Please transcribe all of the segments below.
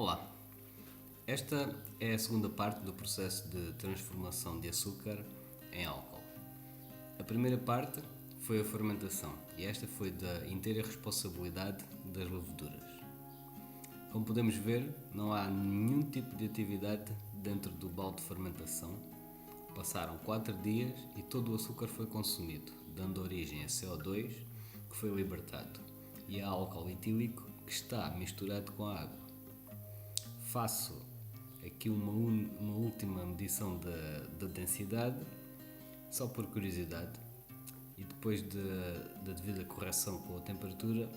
Olá, esta é a segunda parte do processo de transformação de açúcar em álcool. A primeira parte foi a fermentação e esta foi da inteira responsabilidade das leveduras. Como podemos ver, não há nenhum tipo de atividade dentro do balde de fermentação. Passaram 4 dias e todo o açúcar foi consumido, dando origem a CO2 que foi libertado e a álcool etílico que está misturado com a água. Faço aqui uma última medição da densidade, só por curiosidade, e depois da devida correção com a temperatura,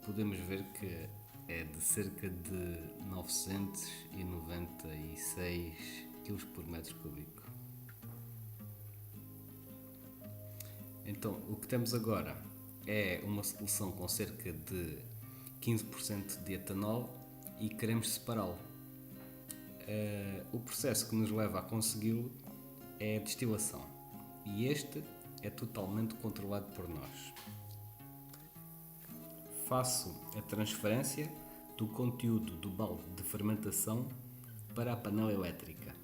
podemos ver que é de cerca de 996 kg por metro cúbico. Então, o que temos agora é uma solução com cerca de 15% de etanol e queremos separá-lo. O processo que nos leva a consegui-lo é a destilação e este é totalmente controlado por nós. Faço a transferência do conteúdo do balde de fermentação para a panela elétrica,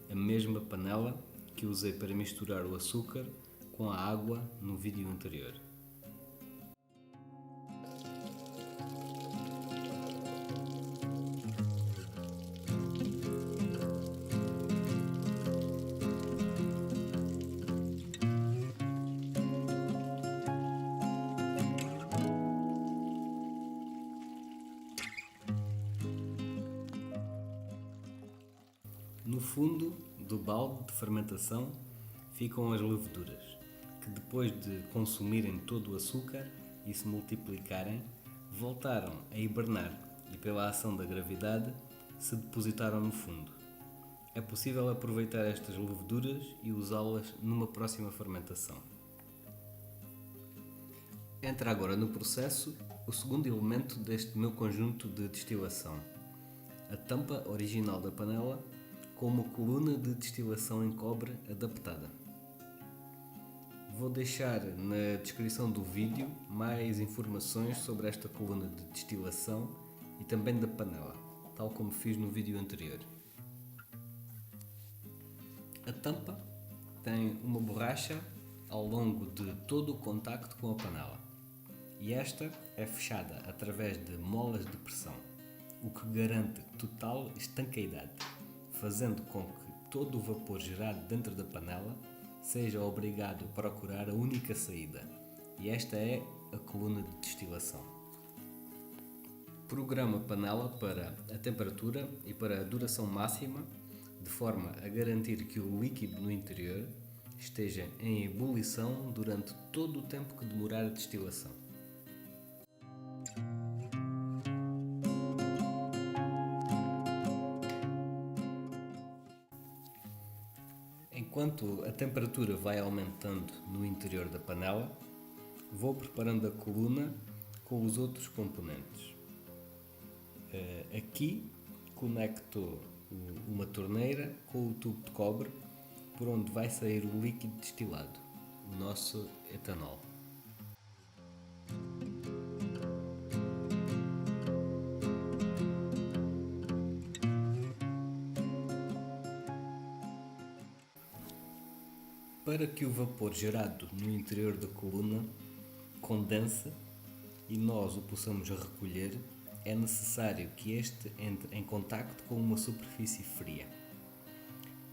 a mesma panela que usei para misturar o açúcar com a água no vídeo anterior. No fundo do balde de fermentação ficam as leveduras, que depois de consumirem todo o açúcar e se multiplicarem, voltaram a hibernar e pela ação da gravidade se depositaram no fundo. É possível aproveitar estas leveduras e usá-las numa próxima fermentação. Entra agora no processo o segundo elemento deste meu conjunto de destilação, a tampa original da panela com uma coluna de destilação em cobre adaptada. Vou deixar na descrição do vídeo mais informações sobre esta coluna de destilação e também da panela, tal como fiz no vídeo anterior. A tampa tem uma borracha ao longo de todo o contacto com a panela e esta é fechada através de molas de pressão, o que garante total estanqueidade, fazendo com que todo o vapor gerado dentro da panela seja obrigado a procurar a única saída, e esta é a coluna de destilação. Programa a panela para a temperatura e para a duração máxima, de forma a garantir que o líquido no interior esteja em ebulição durante todo o tempo que demorar a destilação. Enquanto a temperatura vai aumentando no interior da panela, vou preparando a coluna com os outros componentes. Aqui conecto uma torneira com o tubo de cobre por onde vai sair o líquido destilado, o nosso etanol. Para que o vapor gerado no interior da coluna condense e nós o possamos recolher, é necessário que este entre em contacto com uma superfície fria.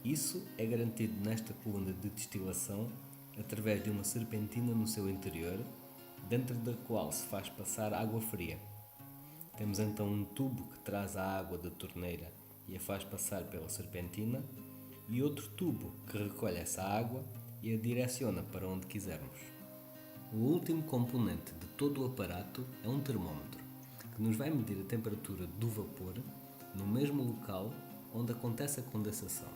Isso é garantido nesta coluna de destilação através de uma serpentina no seu interior, dentro da qual se faz passar água fria. Temos então um tubo que traz a água da torneira e a faz passar pela serpentina, e outro tubo que recolhe essa água e a direciona para onde quisermos. O último componente de todo o aparato é um termómetro, que nos vai medir a temperatura do vapor no mesmo local onde acontece a condensação.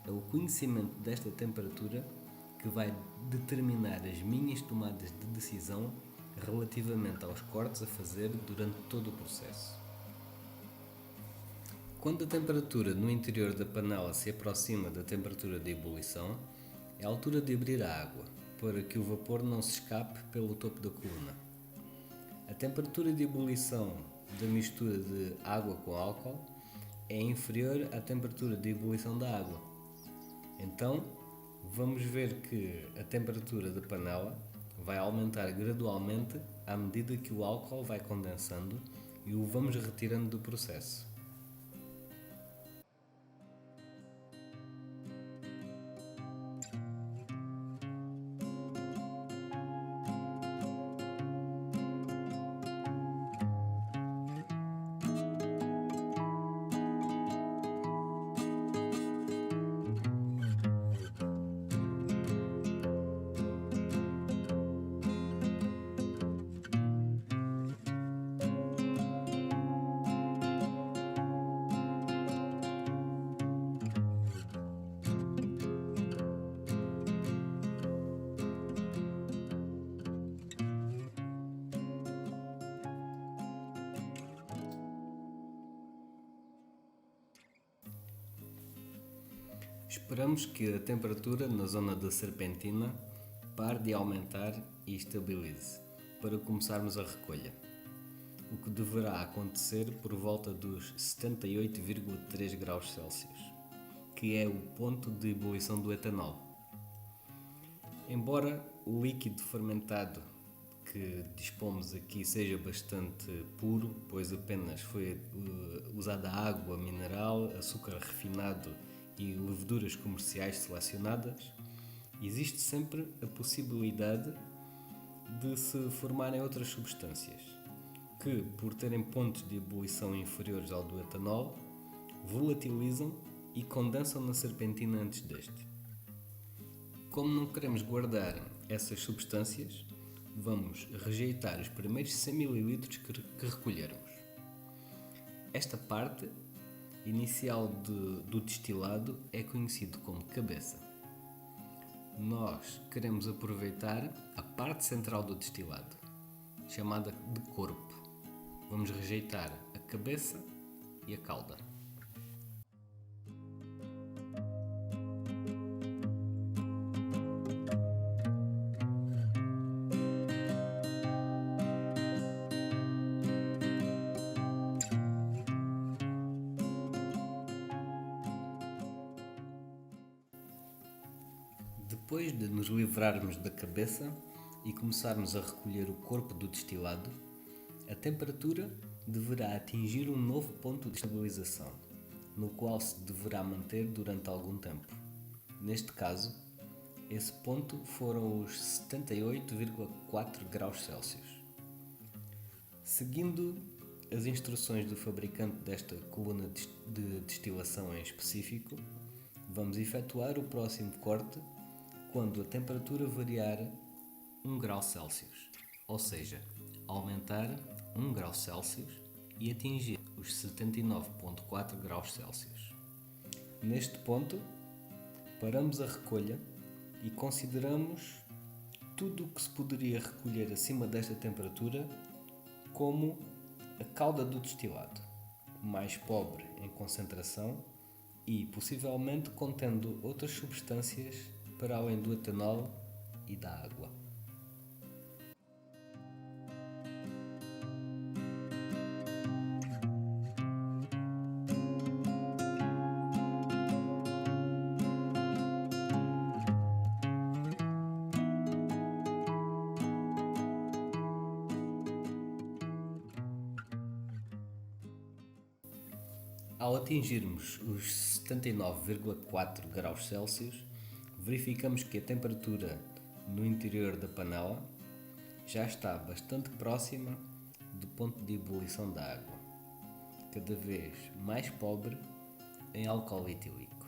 É o conhecimento desta temperatura que vai determinar as minhas tomadas de decisão relativamente aos cortes a fazer durante todo o processo. Quando a temperatura no interior da panela se aproxima da temperatura de ebulição, é a altura de abrir a água, para que o vapor não se escape pelo topo da coluna. A temperatura de ebulição da mistura de água com álcool é inferior à temperatura de ebulição da água. Então, vamos ver que a temperatura da panela vai aumentar gradualmente à medida que o álcool vai condensando e o vamos retirando do processo. Esperamos que a temperatura na zona da serpentina pare de aumentar e estabilize para começarmos a recolha, o que deverá acontecer por volta dos 78,3 graus Celsius, que é o ponto de ebulição do etanol. Embora o líquido fermentado que dispomos aqui seja bastante puro, pois apenas foi usada água mineral, açúcar refinado e leveduras comerciais selecionadas, existe sempre a possibilidade de se formarem outras substâncias que, por terem pontos de ebulição inferiores ao do etanol, volatilizam e condensam na serpentina antes deste. Como não queremos guardar essas substâncias, vamos rejeitar os primeiros 100 ml que recolhermos. Esta parte inicial do destilado é conhecido como cabeça. Nós queremos aproveitar a parte central do destilado, chamada de corpo. Vamos rejeitar a cabeça e a cauda. Depois de nos livrarmos da cabeça e começarmos a recolher o corpo do destilado, a temperatura deverá atingir um novo ponto de estabilização, no qual se deverá manter durante algum tempo. Neste caso, esse ponto foram os 78,4 graus Celsius. Seguindo as instruções do fabricante desta coluna de destilação em específico, vamos efetuar o próximo corte quando a temperatura variar 1 grau Celsius, ou seja, aumentar 1 grau Celsius e atingir os 79,4 graus Celsius. Neste ponto, paramos a recolha e consideramos tudo o que se poderia recolher acima desta temperatura como a cauda do destilado, mais pobre em concentração e possivelmente contendo outras substâncias para além do etanol e da água. Ao atingirmos os 79,4 graus Celsius, verificamos que a temperatura no interior da panela já está bastante próxima do ponto de ebulição da água, cada vez mais pobre em álcool etílico.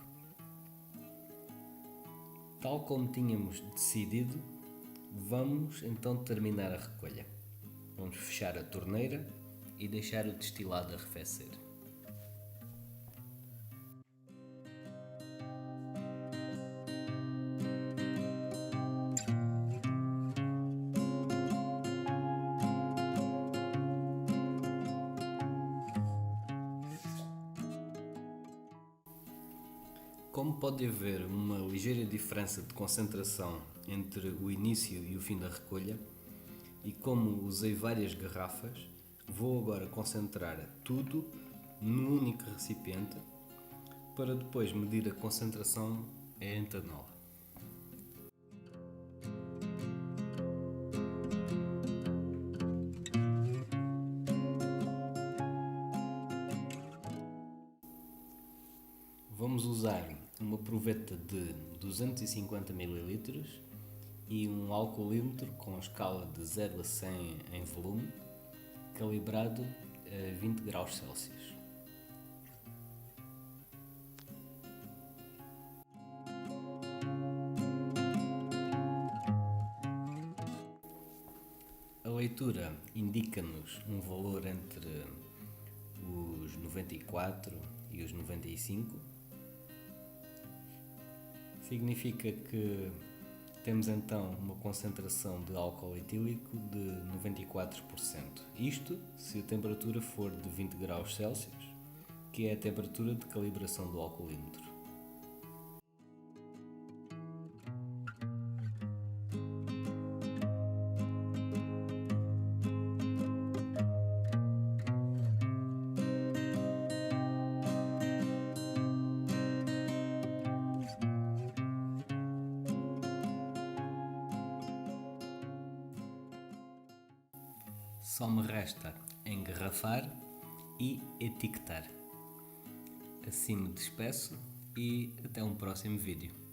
Tal como tínhamos decidido, vamos então terminar a recolha. Vamos fechar a torneira e deixar o destilado arrefecer. Como pode haver uma ligeira diferença de concentração entre o início e o fim da recolha, e como usei várias garrafas, Vou agora concentrar tudo num único recipiente para depois medir a concentração em etanol. Vamos usar uma proveta de 250 ml e um alcoolímetro com escala de 0 a 100 em volume, calibrado a 20 graus Celsius. A leitura indica-nos um valor entre os 94 e os 95. Significa que temos então uma concentração de álcool etílico de 94%. Isto se a temperatura for de 20 graus Celsius, que é a temperatura de calibração do alcoolímetro. Só me resta engarrafar e etiquetar. Assim me despeço e até um próximo vídeo.